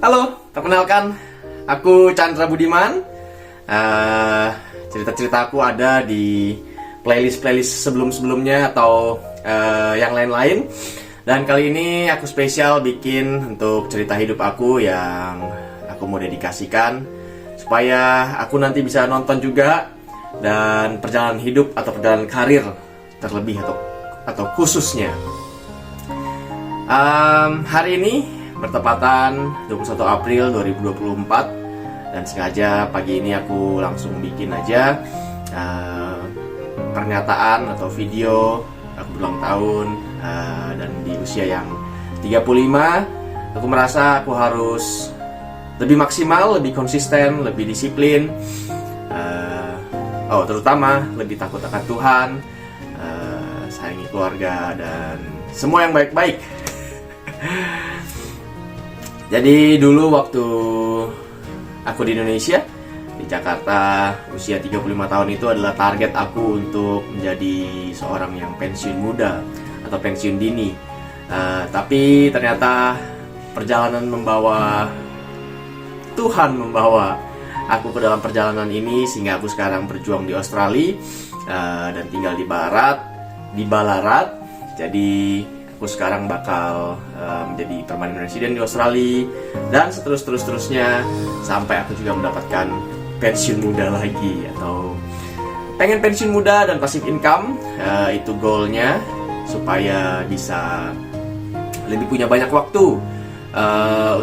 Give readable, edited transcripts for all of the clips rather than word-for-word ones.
Halo, perkenalkan, aku Chandra Budiman. Cerita-cerita aku ada di playlist sebelum-sebelumnya atau yang lain-lain. Dan kali ini aku spesial bikin untuk cerita hidup aku yang aku mau dedikasikan supaya aku nanti bisa nonton juga, dan perjalanan hidup atau perjalanan karir terlebih atau khususnya. Hari ini bertepatan 21 April 2024, dan sengaja pagi ini aku langsung bikin aja pernyataan atau video aku ulang tahun, dan di usia yang 35 aku merasa aku harus lebih maksimal, lebih konsisten, lebih disiplin, terutama lebih takut akan Tuhan, sayangi keluarga dan semua yang baik-baik. Jadi dulu waktu aku di Indonesia, di Jakarta, usia 35 tahun itu adalah target aku untuk menjadi seorang yang pensiun muda atau pensiun dini. Tapi ternyata Tuhan membawa aku ke dalam perjalanan ini, sehingga aku sekarang berjuang di Australia dan tinggal di Ballarat. Jadi aku sekarang bakal menjadi permanent resident di Australia, dan seterusnya sampai aku juga mendapatkan pensiun muda lagi, atau pengen pensiun muda dan passive income. Itu goalnya, supaya bisa lebih punya banyak waktu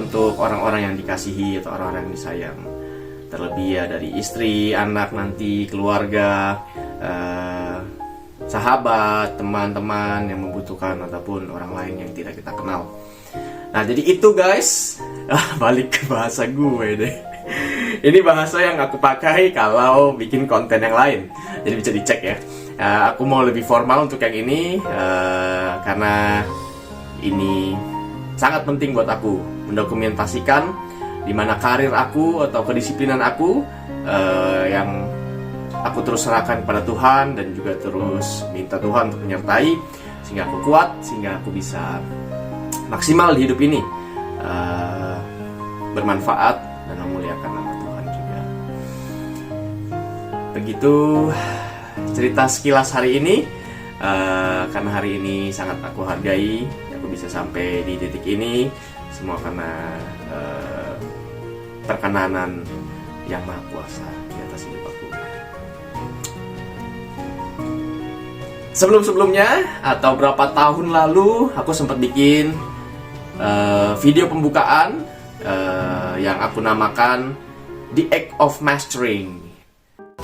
untuk orang-orang yang dikasihi atau orang-orang yang disayang, terlebih ya dari istri, anak nanti, keluarga, sahabat, teman-teman yang membutuhkan, ataupun orang lain yang tidak kita kenal. Nah, jadi itu guys, balik ke bahasa gue deh. Ini bahasa yang aku pakai kalau bikin konten yang lain, jadi bisa dicek ya. Aku mau lebih formal untuk yang ini, karena ini sangat penting buat aku mendokumentasikan di mana karir aku atau kedisiplinan aku, yang aku terus serahkan kepada Tuhan, dan juga terus minta Tuhan untuk menyertai, sehingga aku kuat, sehingga aku bisa maksimal di hidup ini, bermanfaat dan memuliakan nama Tuhan juga. Begitu cerita sekilas hari ini, karena hari ini sangat aku hargai, aku bisa sampai di titik ini semua karena perkenanan Yang Maha Kuasa di atas hidup aku. Sebelum-sebelumnya atau berapa tahun lalu aku sempat bikin video pembukaan yang aku namakan The Act of Mastering.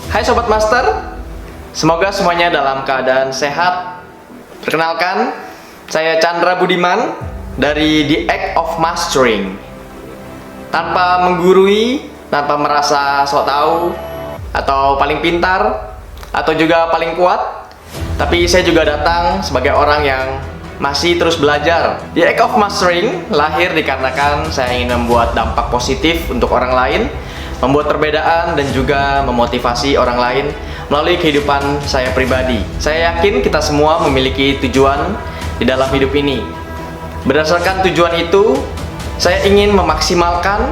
Hai Sobat Master, semoga semuanya dalam keadaan sehat. Perkenalkan, saya Chandra Budiman dari The Act of Mastering. Tanpa menggurui, tanpa merasa sok tahu atau paling pintar atau juga paling kuat, tapi saya juga datang sebagai orang yang masih terus belajar. The Act of Mastering lahir dikarenakan saya ingin membuat dampak positif untuk orang lain, membuat perbedaan, dan juga memotivasi orang lain melalui kehidupan saya pribadi. Saya yakin kita semua memiliki tujuan di dalam hidup ini. Berdasarkan tujuan itu, saya ingin memaksimalkan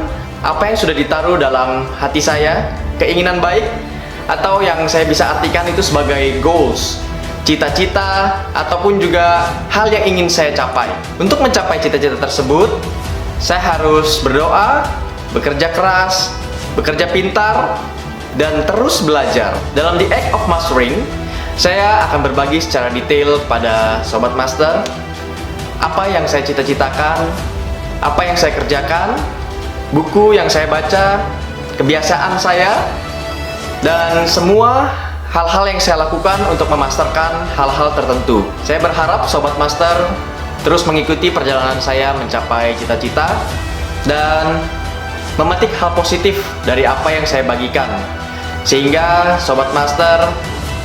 apa yang sudah ditaruh dalam hati saya, keinginan baik, atau yang saya bisa artikan itu sebagai goals, cita-cita, ataupun juga hal yang ingin saya capai. Untuk mencapai cita-cita tersebut, saya harus berdoa, bekerja keras, bekerja pintar, dan terus belajar. Dalam The Act of Mastering, saya akan berbagi secara detail kepada Sobat Master apa yang saya cita-citakan, apa yang saya kerjakan, buku yang saya baca, kebiasaan saya, dan semua hal-hal yang saya lakukan untuk memasterkan hal-hal tertentu. Saya berharap Sobat Master terus mengikuti perjalanan saya mencapai cita-cita dan memetik hal positif dari apa yang saya bagikan, sehingga Sobat Master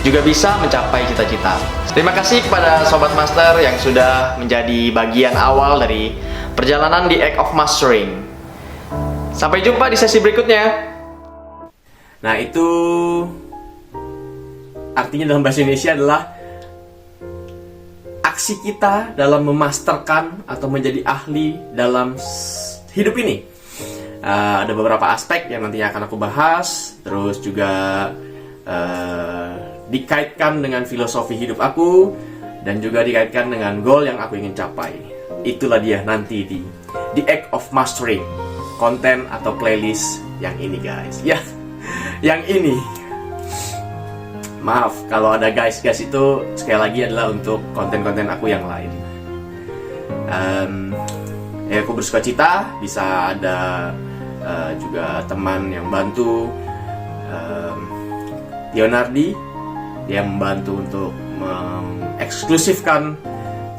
juga bisa mencapai cita-cita. Terima kasih kepada Sobat Master yang sudah menjadi bagian awal dari perjalanan The Act of Mastering. Sampai jumpa di sesi berikutnya. Nah, itu artinya dalam bahasa Indonesia adalah aksi kita dalam memasterkan atau menjadi ahli dalam hidup ini. Ada beberapa aspek yang nantinya akan aku bahas, terus juga dikaitkan dengan filosofi hidup aku, dan juga dikaitkan dengan goal yang aku ingin capai. Itulah dia nanti di The Act of Mastering, konten atau playlist yang ini guys. Ya, yang ini. Maaf kalau ada guys itu sekali lagi adalah untuk konten-konten aku yang lain. Ya aku bersuka cita bisa ada juga teman yang bantu, Leonardi, dia membantu untuk mengeksklusifkan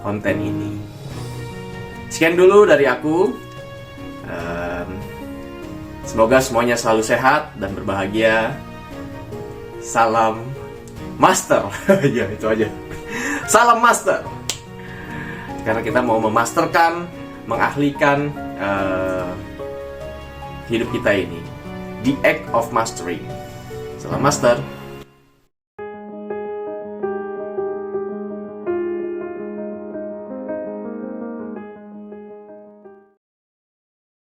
konten ini. Sekian dulu dari aku. Semoga semuanya selalu sehat dan berbahagia. Salam Master. Ya itu aja. Salam Master. Karena kita mau memasterkan, mengahlikan hidup kita ini. The Act of Mastering. Salam Master.